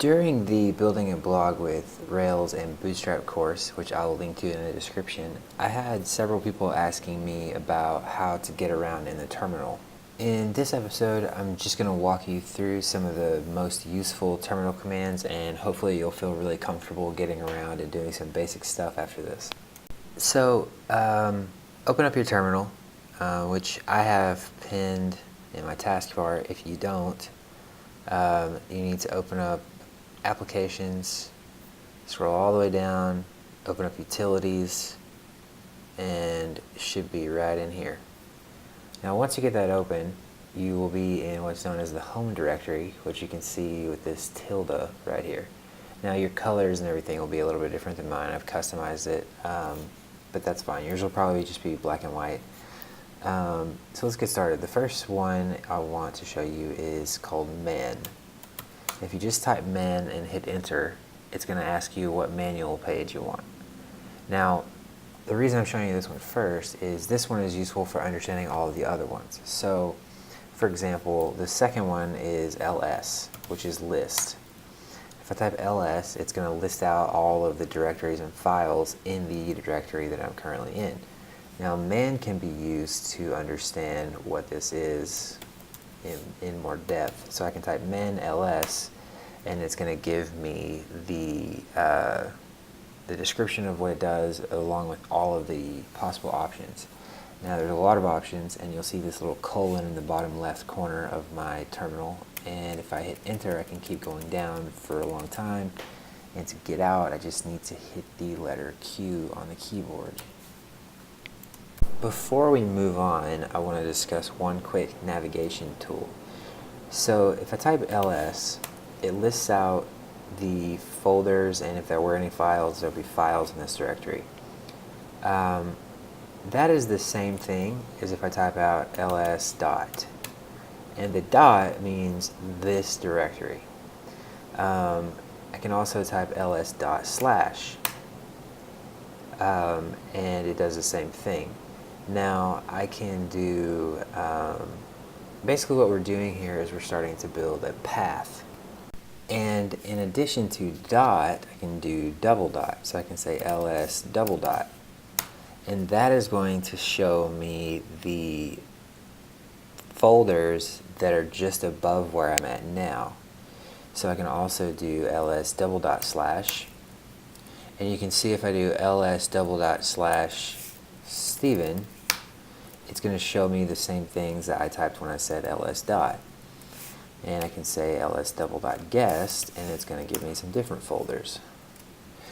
During the Building a Blog with Rails and Bootstrap course, which I will link to in the description, I had several people asking me about how to get around in the terminal. In this episode, I'm just going to walk you through some of the most useful terminal commands, and hopefully you'll feel really comfortable getting around and doing some basic stuff after this. So, open up your terminal, which I have pinned in my taskbar. If you don't, you need to open up Applications, scroll all the way down, open up Utilities, and it should be right in here. Now once you get that open, you will be in what's known as the home directory, which you can see with this tilde right here. Now your colors and everything will be a little bit different than mine. I've customized it, but that's fine. Yours will probably just be black and white. So let's get started. The first one I want to show you is called man. If you just type man and hit enter, it's going to ask you what manual page you want. Now, the reason I'm showing you this one first is this one is useful for understanding all of the other ones. So, for example, the second one is ls, which is list. If I type ls, it's going to list out all of the directories and files in the directory that I'm currently in. Now, man can be used to understand what this is in more depth. So I can type man ls, and it's going to give me the description of what it does along with all of the possible options. Now there's a lot of options, and you'll see this little colon in the bottom left corner of my terminal, and if I hit enter I can keep going down for a long time, and to get out I just need to hit the letter Q on the keyboard. Before we move on, I want to discuss one quick navigation tool. So if I type ls, it lists out the folders, and if there were any files, there'll be files in this directory. That is the same thing as if I type out ls dot, and the dot means this directory. I can also type ls dot slash, and it does the same thing. Now I can do, basically what we're doing here is we're starting to build a path. And in addition to dot, I can do double dot. So I can say ls double dot. And that is going to show me the folders that are just above where I'm at now. So I can also do ls double dot slash. And you can see if I do ls double dot slash Steven, it's going to show me the same things that I typed when I said ls dot. And I can say ls double dot guest, and it's going to give me some different folders.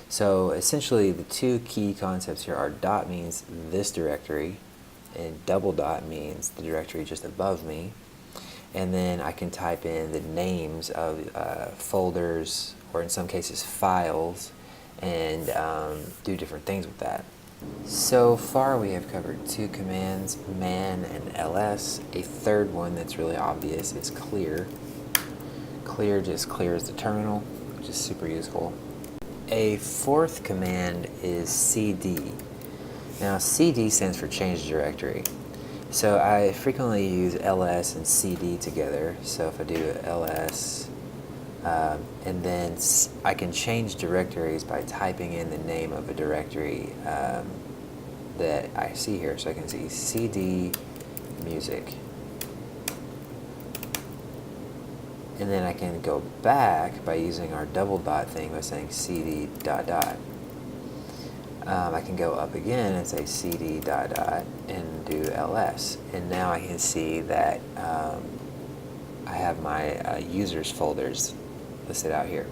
So essentially the two key concepts here are dot means this directory, and double dot means the directory just above me. And then I can type in the names of folders, or in some cases files, and do different things with that. So far we have covered two commands, man and ls. A third one that's really obvious is clear. Clear just clears the terminal, which is super useful. A fourth command is cd. Now cd stands for change directory. So I frequently use ls and cd together. So if I do ls, and then I can change directories by typing in the name of a directory that I see here. So I can see cd music. And then I can go back by using our double dot thing by saying cd dot dot. I can go up again and say cd dot dot and do ls. And now I can see that I have my users folders listed out here.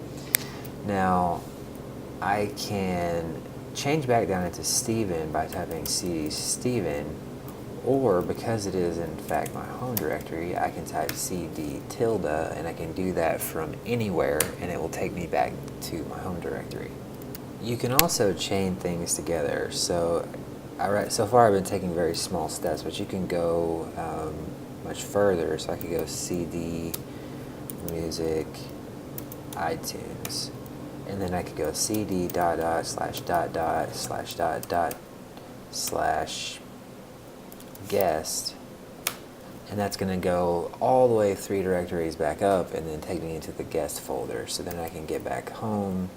Now I can change back down into Steven by typing cd Steven, or because it is in fact my home directory, I can type cd tilde, and I can do that from anywhere, and it will take me back to my home directory. You can also chain things together. So so far I've been taking very small steps, but you can go much further. So I could go cd music iTunes, and then I could go cd dot dot slash dot dot slash dot dot slash guest, and that's going to go all the way 3 directories back up and then take me into the guest folder. So then I can get back home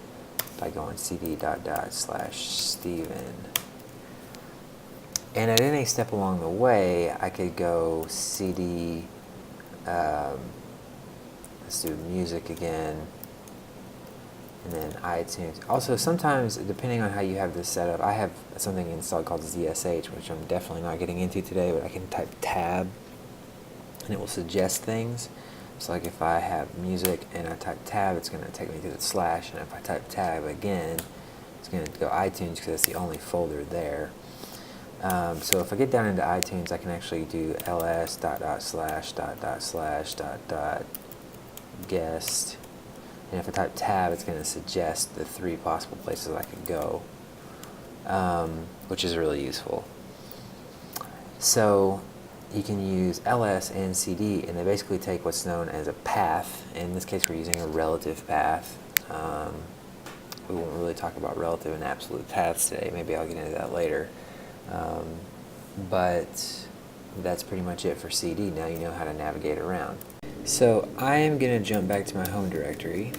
by going cd:/Steven. And at any step along the way, I could go cd, let's do music again, and then iTunes. Also, sometimes, depending on how you have this set up, I have something installed called ZSH, which I'm definitely not getting into today, but I can type tab, and it will suggest things. So like if I have music and I type tab, it's going to take me to the slash, and if I type tab again, it's going to go iTunes because it's the only folder there. So if I get down into iTunes, I can actually do ls://guest, and if I type tab, it's going to suggest the 3 possible places I could go, which is really useful. So you can use ls and cd, and they basically take what's known as a path. In this case, we're using a relative path. We won't really talk about relative and absolute paths today. Maybe I'll get into that later. But that's pretty much it for CD. Now you know how to navigate around. So I am going to jump back to my home directory,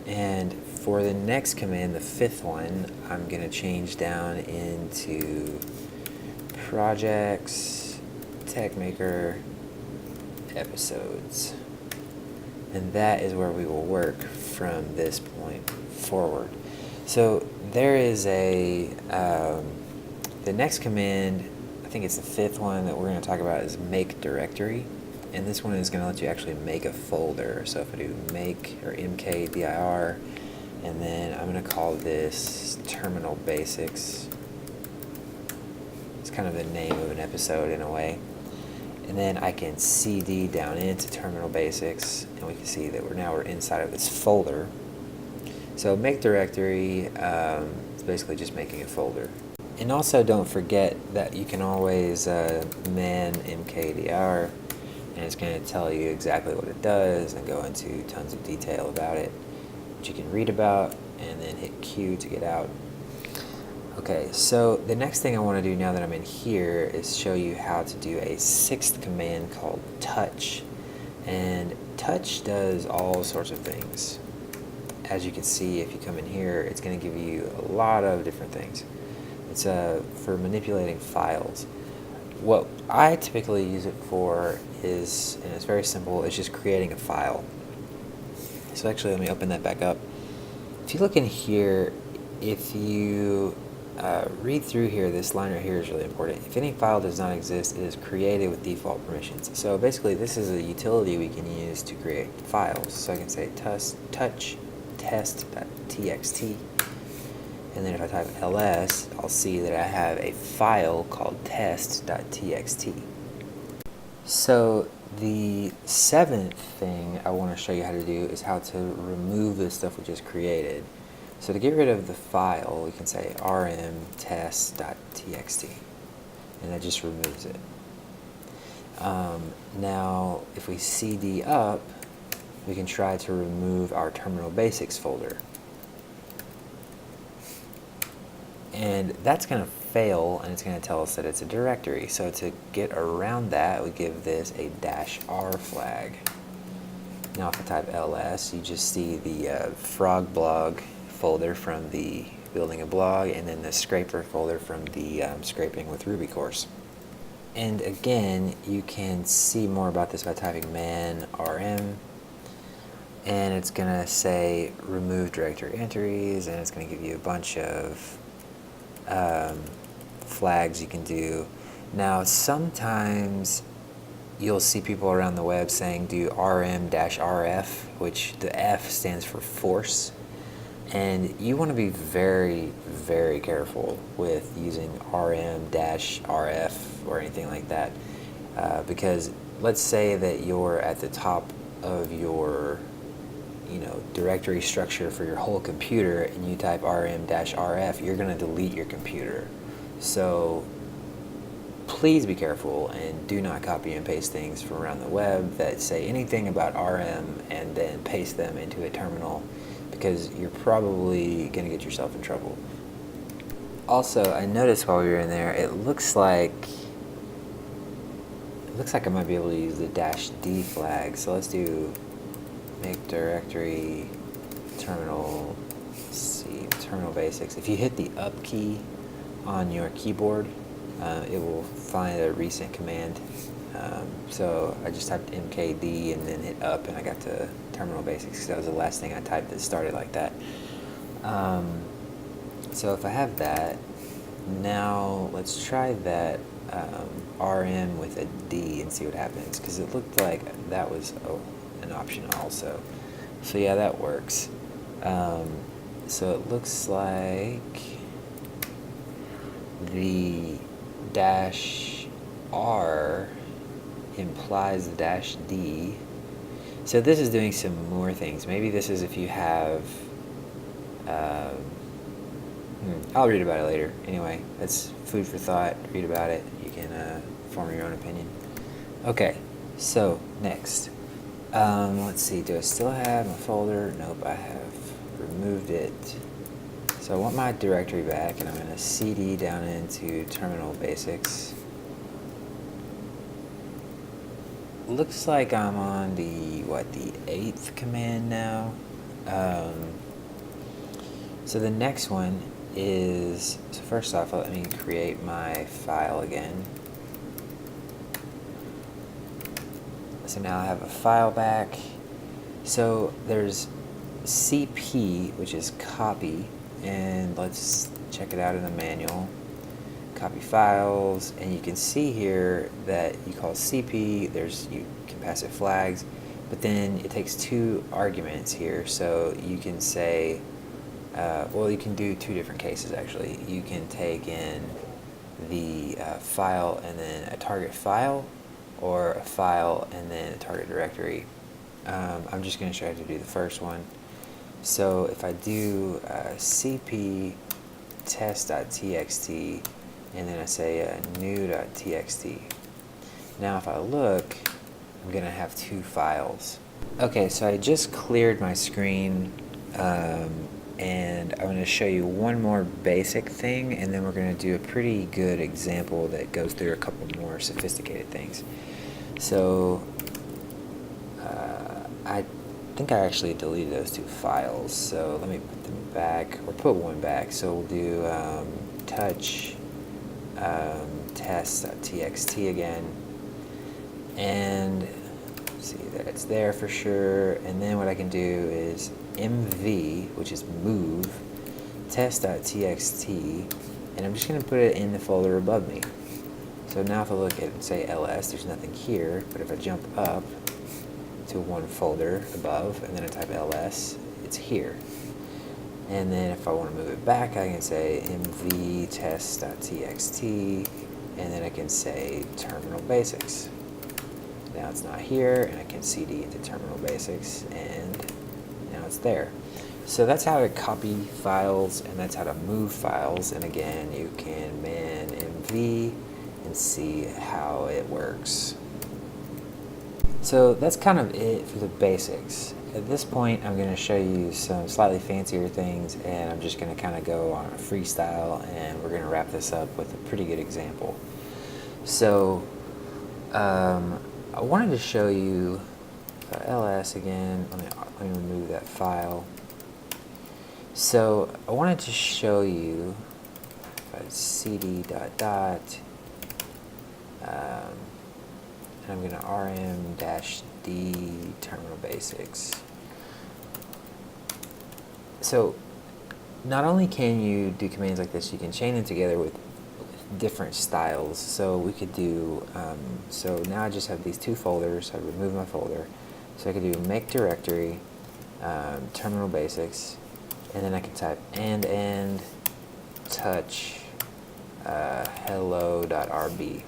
and for the next command, the 5th one, I'm going to change down into projects, TechMaker, episodes, and that is where we will work from this point forward. So there is a the next command, I think it's the 5th one that we're going to talk about, is make directory. And this one is going to let you actually make a folder. So if I do make, or mkdir, and then I'm going to call this terminal basics. It's kind of the name of an episode in a way. And then I can cd down into terminal basics, and we can see that we're inside of this folder. So make directory is basically just making a folder. And also don't forget that you can always man mkdir, and it's going to tell you exactly what it does and go into tons of detail about it, which you can read about, and then hit Q to get out. Okay, so the next thing I want to do now that I'm in here is show you how to do a 6th command called touch. And touch does all sorts of things. As you can see, if you come in here, it's going to give you a lot of different things. It's for manipulating files. What I typically use it for is, and it's very simple, it's just creating a file. So actually, let me open that back up. If you look in here, if you read through here, this line right here is really important. If any file does not exist, it is created with default permissions. So basically, this is a utility we can use to create files. So I can say touch test.txt. And then if I type ls, I'll see that I have a file called test.txt. So the 7th thing I want to show you how to do is how to remove the stuff we just created. So to get rid of the file, we can say rm test.txt, and that just removes it. Now, if we cd up, we can try to remove our terminal basics folder. And that's going to fail, and it's going to tell us that it's a directory. So to get around that, we give this a -r flag. Now if I type ls, you just see the frog blog folder from the building a blog, and then the scraper folder from the scraping with Ruby course. And again, you can see more about this by typing man rm, and it's going to say remove directory entries, and it's going to give you a bunch of flags you can do. Now sometimes you'll see people around the web saying do rm-rf, which the F stands for force, and you want to be very, very careful with using rm-rf or anything like that, because let's say that you're at the top of your directory structure for your whole computer, and you type rm-rf, you're going to delete your computer. So please be careful and do not copy and paste things from around the web that say anything about rm and then paste them into a terminal, because you're probably going to get yourself in trouble. Also, I noticed while we were in there, it looks like looks like I might be able to use the -d flag. So let's do make directory terminal, let's see, terminal basics. If you hit the up key on your keyboard, it will find a recent command. So I just typed mkd and then hit up, and I got to terminal basics because that was the last thing I typed that started like that. So if I have that, now let's try that rm with a D and see what happens, because it looked like that was an option also. So yeah, that works. So it looks like the -r implies the -d. So this is doing some more things. Maybe this is if you have I'll read about it later. Anyway, that's food for thought. Read about it. You can form your own opinion. Okay, so next. Let's see, do I still have my folder? Nope, I have removed it. So I want my directory back, and I'm going to cd down into terminal basics. Looks like I'm on the 8th command now. So the next one is, so first off, let me create my file again. So now I have a file back. So there's cp, which is copy, and let's check it out in the manual. Copy files, and you can see here that you call cp, you can pass it flags, but then it takes 2 arguments here. So you can say, well, you can do 2 different cases actually. You can take in the file and then a target file, or a file and then a target directory. I'm just going to try to do the first one. So if I do cp test.txt and then I say new.txt, now if I look, I'm going to have 2 files. Okay, so I just cleared my screen, and I'm going to show you one more basic thing, and then we're going to do a pretty good example that goes through a couple more sophisticated things. So I think I actually deleted those 2 files, so let me put them back, or put one back. So we'll do touch test.txt again, and see that it's there for sure. And then what I can do is mv, which is move, test.txt, and I'm just going to put it in the folder above me. So now if I look at, say, ls, there's nothing here, but if I jump up to one folder above and then I type ls, it's here. And then if I want to move it back, I can say mv test.txt, and then I can say terminal basics. Now it's not here, and I can cd into terminal basics, and now it's there. So that's how to copy files, and that's how to move files. And again, you can man mv and see how it works. So that's kind of it for the basics. At this point, I'm going to show you some slightly fancier things, and I'm just going to kind of go on a freestyle, and we're going to wrap this up with a pretty good example. So I wanted to show you ls again. Let me remove that file. So I wanted to show you cd dot and I'm going to rm-d terminal basics. So not only can you do commands like this, you can chain them together with different styles. So we could do, so now I just have these 2 folders. I remove my folder. So I could do make directory, terminal basics, and then I can type and touch hello.rb.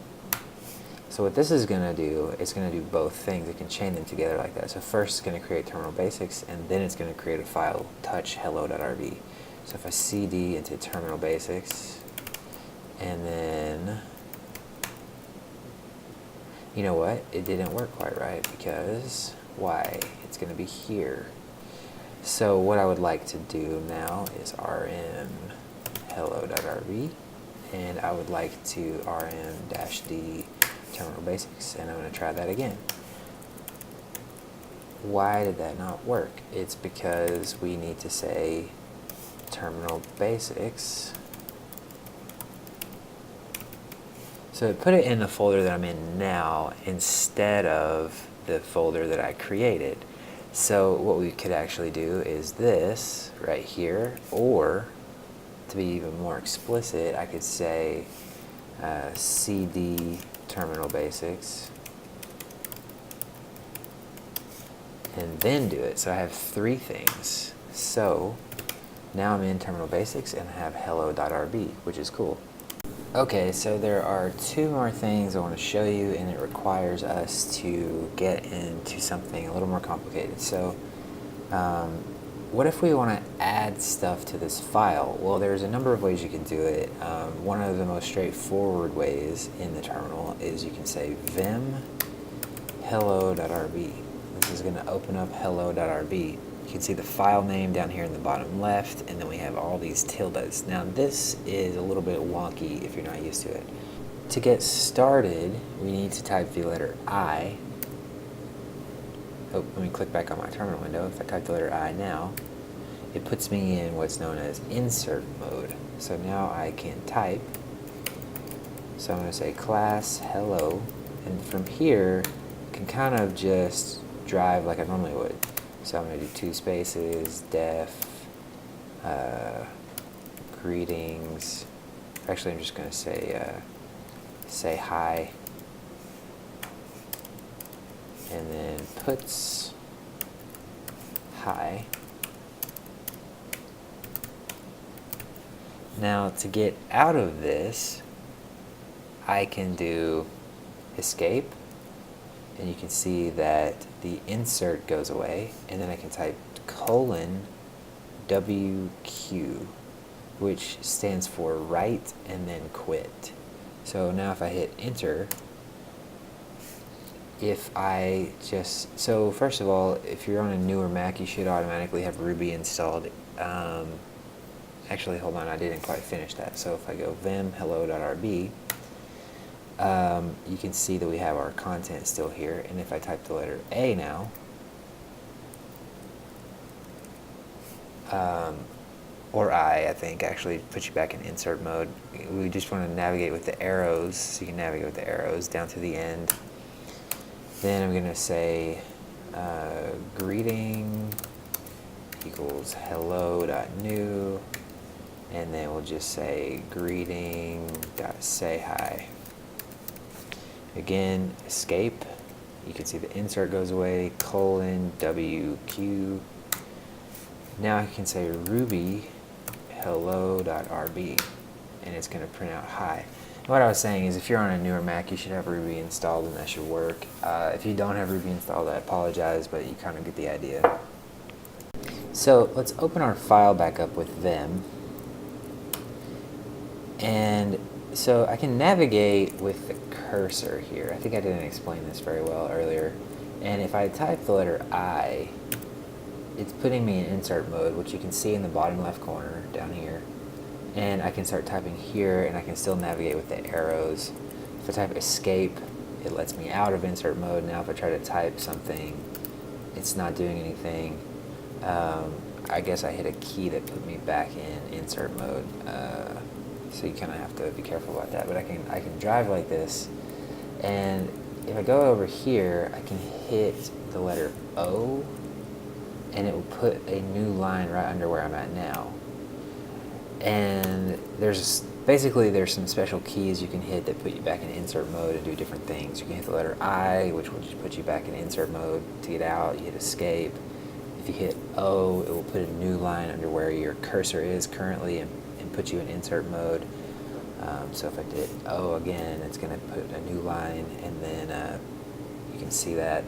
So what this is going to do, it's going to do both things. It can chain them together like that. So first it's going to create terminal basics, and then it's going to create a file, touch hello.rb. So if I cd into terminal basics, and then, you know what? It didn't work quite right, because why? It's going to be here. So what I would like to do now is rm hello.rb, and I would like to rm-d terminal basics, and I'm going to try that again. Why did that not work? It's because we need to say terminal basics. So put it in the folder that I'm in now instead of the folder that I created. So what we could actually do is this right here, or to be even more explicit, I could say cd terminal basics, and then do it. So I have three things. So now I'm in terminal basics and I have hello.rb, which is cool. Okay, so there are two more things I want to show you, and it requires us to get into something a little more complicated. So what if we want to add stuff to this file? Well, there's a number of ways you can do it. One of the most straightforward ways in the terminal is you can say vim hello.rb. This is going to open up hello.rb. You can see the file name down here in the bottom left, and then we have all these tildes. Now this is a little bit wonky if you're not used to it. To get started, we need to type the letter I. Oh, let me click back on my terminal window. If I type the letter I now, it puts me in what's known as insert mode. So now I can type. So I'm going to say class hello, and from here I can kind of just drive like I normally would. So I'm going to do two spaces, def, greetings. Actually, I'm just going to say hi, and then puts hi. Now to get out of this, I can do escape, and you can see that the insert goes away, and then I can type colon WQ, which stands for write and then quit. So now if I hit enter, so first of all, if you're on a newer Mac, you should automatically have Ruby installed. Actually, hold on, I didn't quite finish that. So if I go vim hello.rb, you can see that we have our content still here, and if I type the letter A now, or I think actually puts you back in insert mode. We just want to navigate with the arrows, so you can navigate with the arrows down to the end. Then I'm going to say greeting equals hello.new, and then we'll just say greeting.sayhi. Again, escape. You can see the insert goes away, colon WQ. Now I can say Ruby hello.rb, and it's going to print out hi. What I was saying is, if you're on a newer Mac, you should have Ruby installed, and that should work. If you don't have Ruby installed, I apologize, but you kind of get the idea. So let's open our file back up with Vim. And so I can navigate with the cursor here. I think I didn't explain this very well earlier. And if I type the letter I, it's putting me in insert mode, which you can see in the bottom left corner down here. And I can start typing here, and I can still navigate with the arrows. If I type escape, it lets me out of insert mode. Now if I try to type something, it's not doing anything. I guess I hit a key that put me back in insert mode. So you kind of have to be careful about that. But I can drive like this, and if I go over here, I can hit the letter O, and it will put a new line right under where I'm at now. And basically there's some special keys you can hit that put you back in insert mode and do different things. You can hit the letter I, which will just put you back in insert mode. To get out, you hit escape. If you hit O, it will put a new line under where your cursor is currently and put you in insert mode. So if I did O again, it's going to put a new line, and then you can see that.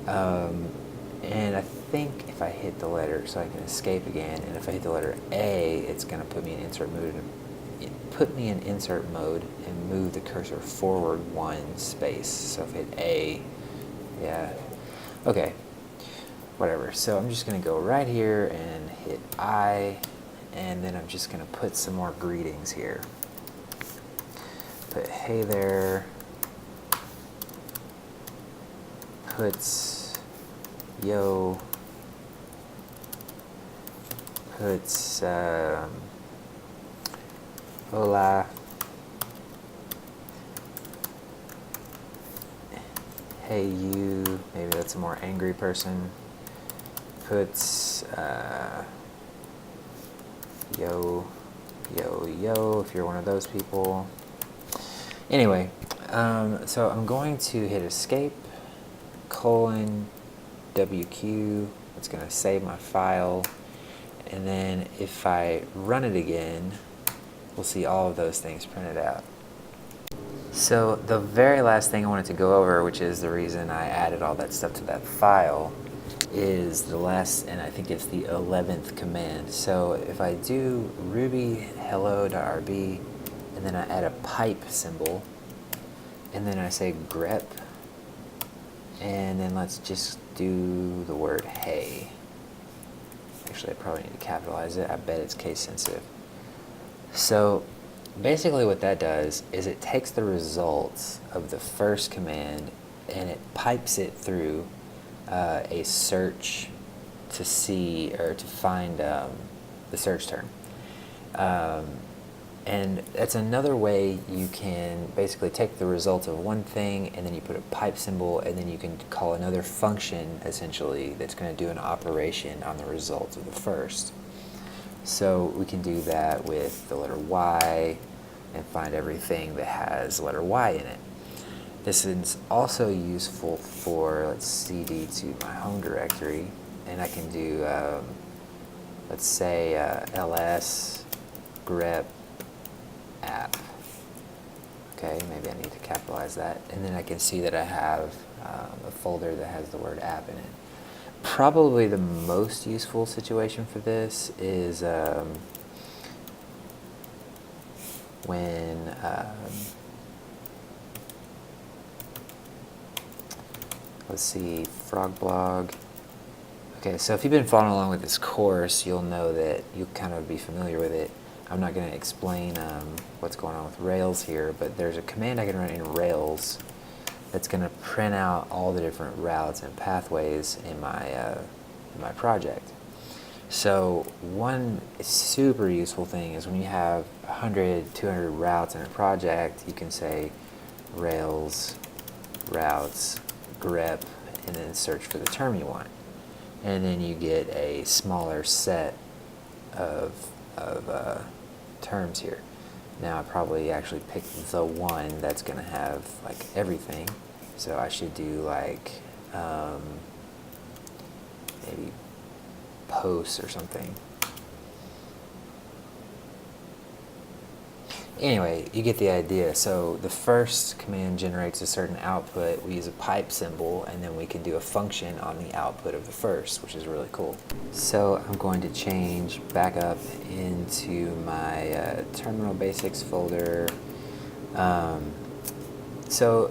And I think if I hit the letter, so I can escape again, and if I hit the letter A, it's going to put me in insert mode. And move the cursor forward one space. So if I hit A, yeah, okay, whatever. So I'm just going to go right here and hit I, and then I'm just going to put some more greetings here. Put hey there, puts yo, puts hola, hey you, maybe that's a more angry person, puts yo, yo, if you're one of those people. Anyway, so I'm going to hit escape, colon, WQ. It's going to save my file. And then if I run it again, we'll see all of those things printed out. So the very last thing I wanted to go over, which is the reason I added all that stuff to that file, is the last, and I think it's the 11th command. So if I do ruby hello.rb, and then I add a pipe symbol, and then I say grep, and then let's just do the word hey. Actually, I probably need to capitalize it. I bet it's case sensitive. So basically what that does is it takes the results of the first command and it pipes it through a search to see or to find the search term. And that's another way you can basically take the result of one thing and then you put a pipe symbol and then you can call another function essentially that's going to do an operation on the result of the first. So we can do that with the letter Y and find everything that has the letter Y in it. This is also useful for, let's cd to my home directory, and I can do, let's say ls grep app. Okay, maybe I need to capitalize that. And then I can see that I have a folder that has the word app in it. Probably the most useful situation for this is when let's see, frog blog. Okay, so if you've been following along with this course, you'll know that you'll kind of be familiar with it. I'm not going to explain what's going on with Rails here, but there's a command I can run in Rails that's going to print out all the different routes and pathways in my project. So one super useful thing is when you have 100, 200 routes in a project, you can say Rails routes grep and then search for the term you want. And then you get a smaller set of terms here. Now I probably actually picked the one that's going to have like everything. So I should do like maybe posts or something. Anyway, you get the idea. So the first command generates a certain output. We use a pipe symbol, and then we can do a function on the output of the first, which is really cool. So I'm going to change back up into my terminal basics folder. So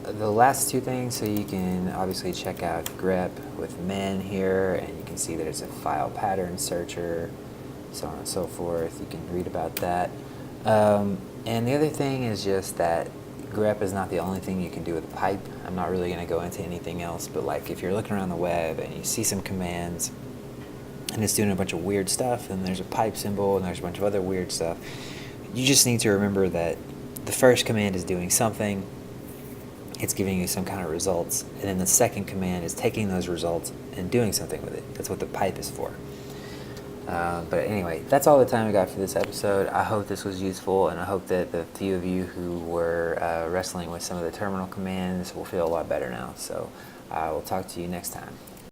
the last two things, so you can obviously check out grep with men here, and you can see that it's a file pattern searcher, so on and so forth. You can read about that. And the other thing is just that grep is not the only thing you can do with a pipe. I'm not really going to go into anything else, but like if you're looking around the web and you see some commands and it's doing a bunch of weird stuff, and there's a pipe symbol and there's a bunch of other weird stuff, you just need to remember that the first command is doing something, it's giving you some kind of results, and then the second command is taking those results and doing something with it. That's what the pipe is for. But anyway, that's all the time we got for this episode. I hope this was useful, and I hope that the few of you who were wrestling with some of the terminal commands will feel a lot better now. So I will talk to you next time.